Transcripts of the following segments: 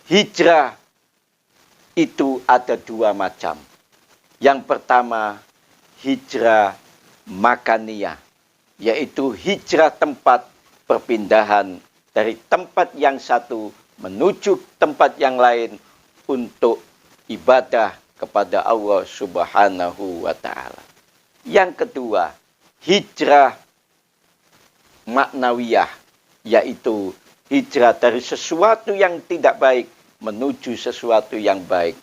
hijrah itu ada dua macam. Yang pertama, hijrah makaniyah, yaitu hijrah tempat perpindahan dari tempat yang satu menuju tempat yang lain untuk ibadah kepada Allah Subhanahu wa Ta'ala. Yang kedua, hijrah maknawiyah, yaitu hijrah dari sesuatu yang tidak baik menuju sesuatu yang baik.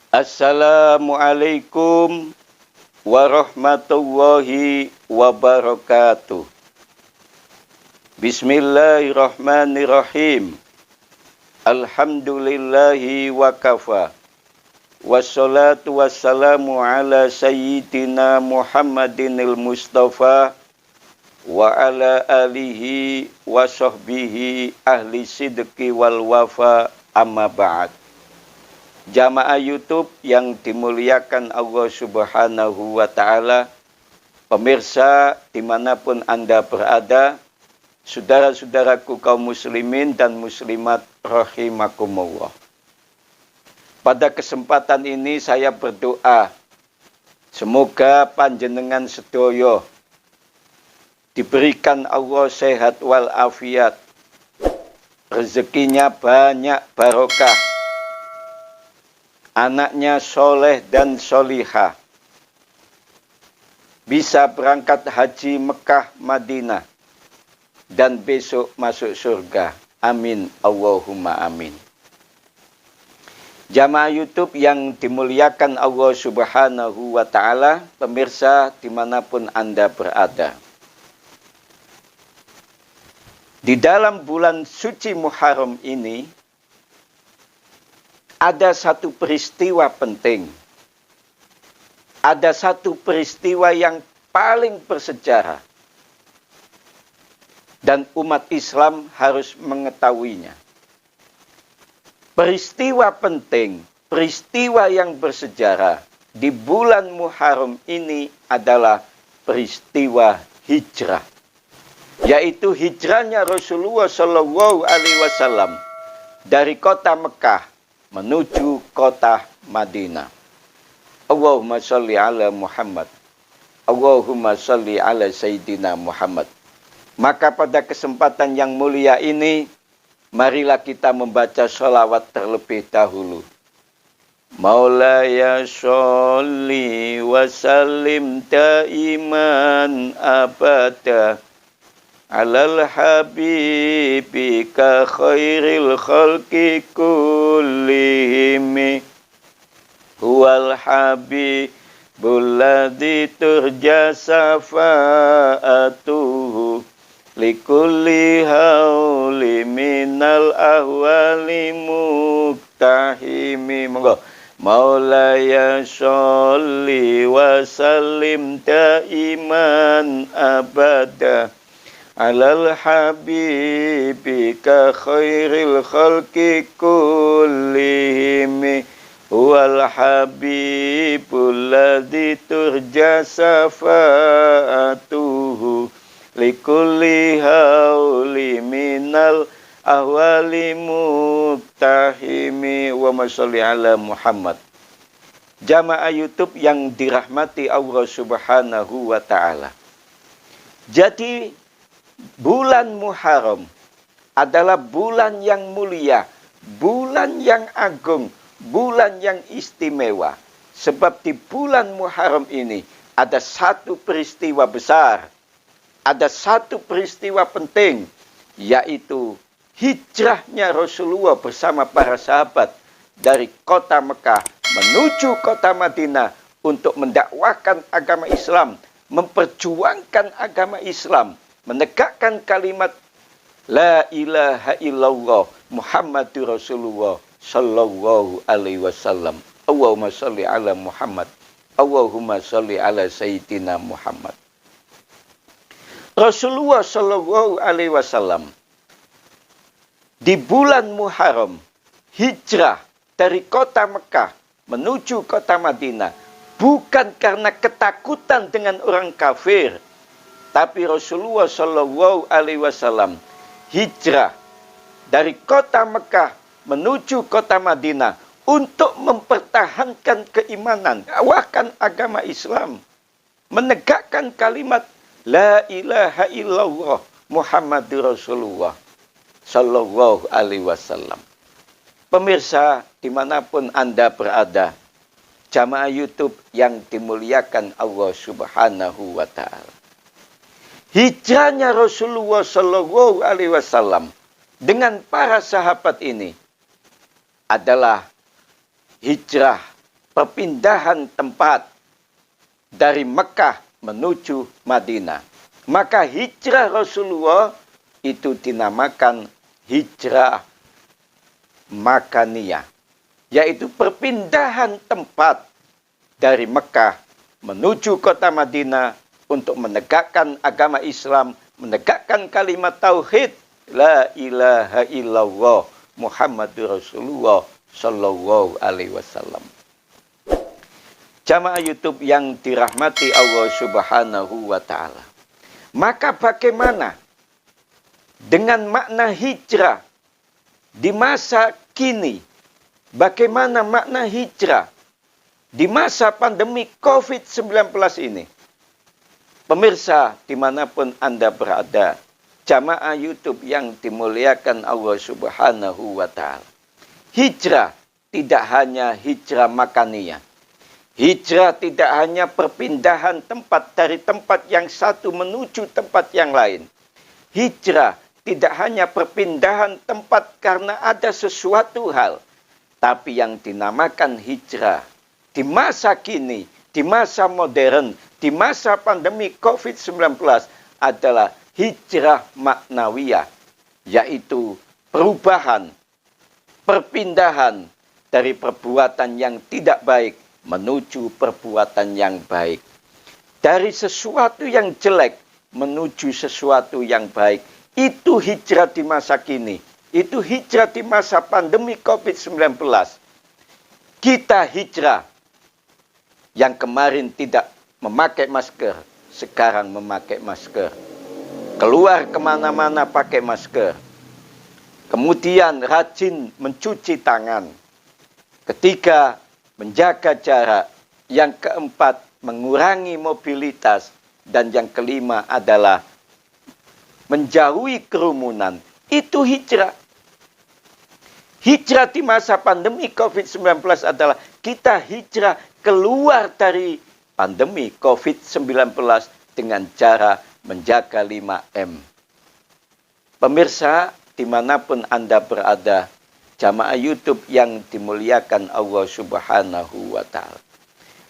Assalamualaikum warahmatullahi wabarakatuh. Bismillahirrahmanirrahim. Alhamdulillahi wa kafa. Wassalatu wassalamu ala sayyidina Muhammadinil Mustafa wa ala alihi wa sahbihi ahli sidqi wal wafa, amma ba'd. Jamaah YouTube yang dimuliakan Allah Subhanahu wa Ta'ala, pemirsa dimanapun Anda berada, saudara-saudaraku kaum muslimin dan muslimat rahimakumullah. Pada kesempatan ini saya berdoa, semoga panjenengan sedoyo diberikan Allah sehat wal afiat, rezekinya banyak barokah, anaknya soleh dan solihah, bisa berangkat haji Mekah Madinah, dan besok masuk surga. Amin, Allahumma amin. Jamaah YouTube yang dimuliakan Allah Subhanahu wa Ta'ala, pemirsa dimanapun Anda berada. Di dalam bulan suci Muharram ini, ada satu peristiwa penting. Ada satu peristiwa yang paling bersejarah. Dan umat Islam harus mengetahuinya. Peristiwa penting, peristiwa yang bersejarah di bulan Muharram ini adalah peristiwa hijrah. Yaitu hijrahnya Rasulullah SAW dari kota Mekah menuju kota Madinah. Allahumma sholli ala Muhammad. Allahumma sholli ala Sayyidina Muhammad. Maka pada kesempatan yang mulia ini, marilah kita membaca sholawat terlebih dahulu. Maulaya sholli wa sallim daiman abada alal habibika khairil khalqi kullihim huwal habibul ladzi turja safa'atuhu likulli hauli minal ahwali muktahimi. Monggo. Maulaya sholli wa sallim daiman abada alal habibika khairil khalqi kullihim huwal habibul ladzi turja safa'atuhu likulli hauli minal ahwali muktahimi. Wa sholli ala Muhammad. Jamaah YouTube yang dirahmati Allah Subhanahu wa Ta'ala. Jadi bulan Muharram adalah bulan yang mulia, bulan yang agung, bulan yang istimewa. Sebab di bulan Muharram ini ada satu peristiwa besar, ada satu peristiwa penting, yaitu hijrahnya Rasulullah bersama para sahabat dari kota Mekah menuju kota Madinah untuk mendakwahkan agama Islam, memperjuangkan agama Islam, menegakkan kalimat La ilaha illallah Muhammadur Rasulullah sallallahu alaihi wasallam. Allahumma sholli ala Muhammad. Allahumma sholli ala Sayyidina Muhammad. Rasulullah sallallahu alaihi wasallam di bulan Muharram hijrah dari kota Mekah menuju kota Madinah bukan karena ketakutan dengan orang kafir, tapi Rasulullah Shallallahu Alaihi Wasallam hijrah dari kota Mekah menuju kota Madinah untuk mempertahankan keimanan, dakwahkan agama Islam, menegakkan kalimat La ilaha illallah Muhammadur Rasulullah Sallallahu Alaihi Wasallam. Pemirsa, dimanapun Anda berada, jamaah YouTube yang dimuliakan Allah Subhanahu wa Ta'ala. Hijrahnya Rasulullah Sallallahu Alaihi Wasallam dengan para sahabat ini adalah hijrah perpindahan tempat dari Mekah menuju Madinah. Maka hijrah Rasulullah itu dinamakan hijrah makaniyah, yaitu perpindahan tempat dari Mekah menuju kota Madinah untuk menegakkan agama Islam, menegakkan kalimat tauhid La ilaha illallah Muhammadur Rasulullah Sallallahu Alaihi Wasallam. Jamaah YouTube yang dirahmati Allah Subhanahu wa Ta'ala. Maka bagaimana dengan makna hijrah di masa kini? Bagaimana makna hijrah di masa pandemi COVID-19 ini? Pemirsa dimanapun Anda berada, jamaah YouTube yang dimuliakan Allah Subhanahu wa Ta'ala. Hijrah tidak hanya hijrah makaniyah. Hijrah tidak hanya perpindahan tempat dari tempat yang satu menuju tempat yang lain. Hijrah tidak hanya perpindahan tempat karena ada sesuatu hal. Tapi yang dinamakan hijrah di masa kini, di masa modern, di masa pandemi COVID-19 adalah hijrah maknawiyah, yaitu perubahan, perpindahan dari perbuatan yang tidak baik menuju perbuatan yang baik. Dari sesuatu yang jelek menuju sesuatu yang baik. Itu hijrah di masa kini. Itu hijrah di masa pandemi COVID-19. Kita hijrah. Yang kemarin tidak memakai masker, sekarang memakai masker. Keluar kemana-mana pakai masker. Kemudian rajin mencuci tangan. Ketiga, menjaga jarak. Yang keempat, mengurangi mobilitas. Dan yang kelima adalah menjauhi kerumunan. Itu hijrah. Hijrah di masa pandemi COVID-19 adalah kita hijrah keluar dari pandemi COVID-19 dengan cara menjaga 5M. Pemirsa, dimanapun Anda berada, jamaah YouTube yang dimuliakan Allah Subhanahu wa Ta'ala.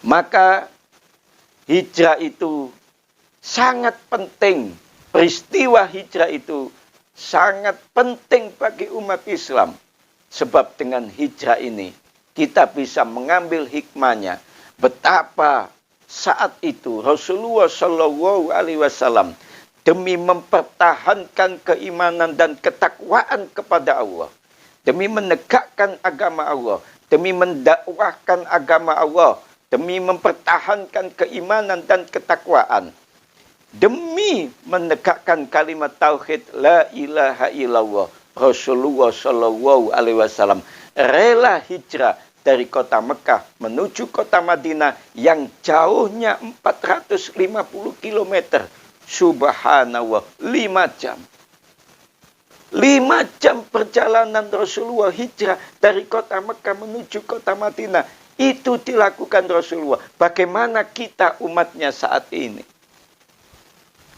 Maka hijrah itu sangat penting. Peristiwa hijrah itu sangat penting bagi umat Islam. Sebab dengan hijrah ini kita bisa mengambil hikmahnya. Betapa saat itu Rasulullah Shallallahu Alaihi Wasallam demi mempertahankan keimanan dan ketakwaan kepada Allah, demi menegakkan agama Allah, demi mendakwahkan agama Allah, demi mempertahankan keimanan dan ketakwaan, demi menegakkan kalimat tauhid La ilaha illallah Rasulullah Shallallahu Alaihi Wasallam rela hijrah dari kota Mekah menuju kota Madinah yang jauhnya 450 km. Subhanallah, 5 jam. 5 jam perjalanan Rasulullah hijrah dari kota Mekah menuju kota Madinah. Itu dilakukan Rasulullah. Bagaimana kita umatnya saat ini?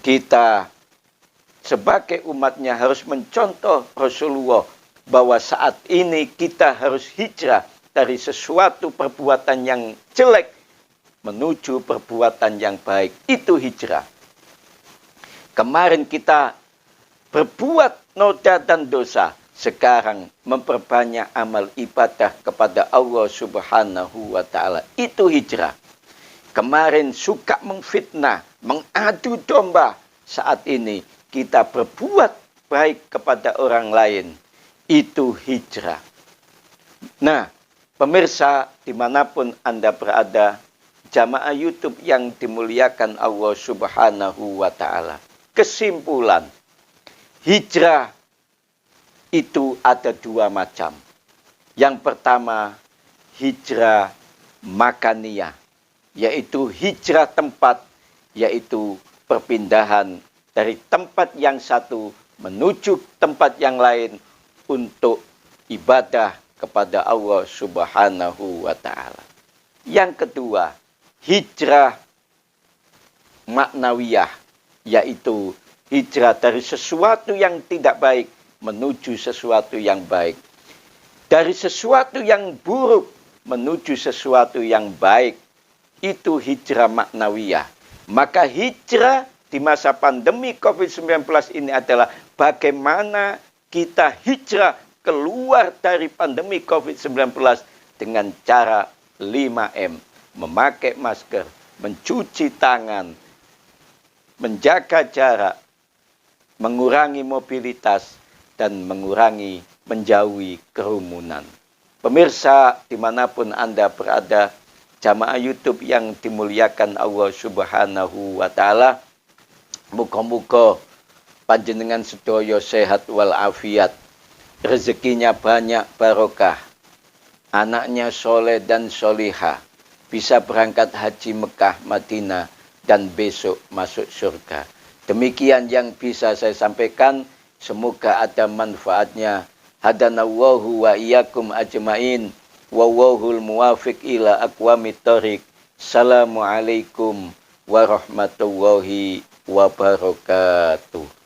Kita sebagai umatnya harus mencontoh Rasulullah bahwa saat ini kita harus hijrah dari sesuatu perbuatan yang jelek menuju perbuatan yang baik. Itu hijrah. Kemarin kita berbuat noda dan dosa. Sekarang memperbanyak amal ibadah kepada Allah Subhanahu wa Ta'ala. Itu hijrah. Kemarin suka memfitnah, mengadu domba. Saat ini kita berbuat baik kepada orang lain. Itu hijrah. Nah, pemirsa dimanapun Anda berada, jamaah YouTube yang dimuliakan Allah Subhanahu wa Ta'ala. Kesimpulan, hijrah itu ada dua macam. Yang pertama, hijrah makaniyah, yaitu hijrah tempat, yaitu perpindahan dari tempat yang satu menuju tempat yang lain untuk ibadah kepada Allah Subhanahu wa Ta'ala. Yang kedua, hijrah maknawiyah, yaitu hijrah dari sesuatu yang tidak baik menuju sesuatu yang baik. Dari sesuatu yang buruk menuju sesuatu yang baik. Itu hijrah maknawiyah. Maka hijrah di masa pandemi COVID-19 ini adalah bagaimana kita hijrah keluar dari pandemi COVID-19 dengan cara 5M. Memakai masker, mencuci tangan, menjaga jarak, mengurangi mobilitas, dan menjauhi kerumunan. Pemirsa, dimanapun Anda berada, jamaah YouTube yang dimuliakan Allah Subhanahu wa Ta'ala, muga-muga panjenengan sedaya sehat walafiat, rezekinya banyak barokah, anaknya soleh dan solihah, bisa berangkat haji Mekah, Madinah, dan besok masuk surga. Demikian yang bisa saya sampaikan. Semoga ada manfaatnya. Hadanallahu wa iyyakum ajmain. Wallahul muwafiq ila aqwamit thoriq. Assalamualaikum warahmatullahi wabarakatuh.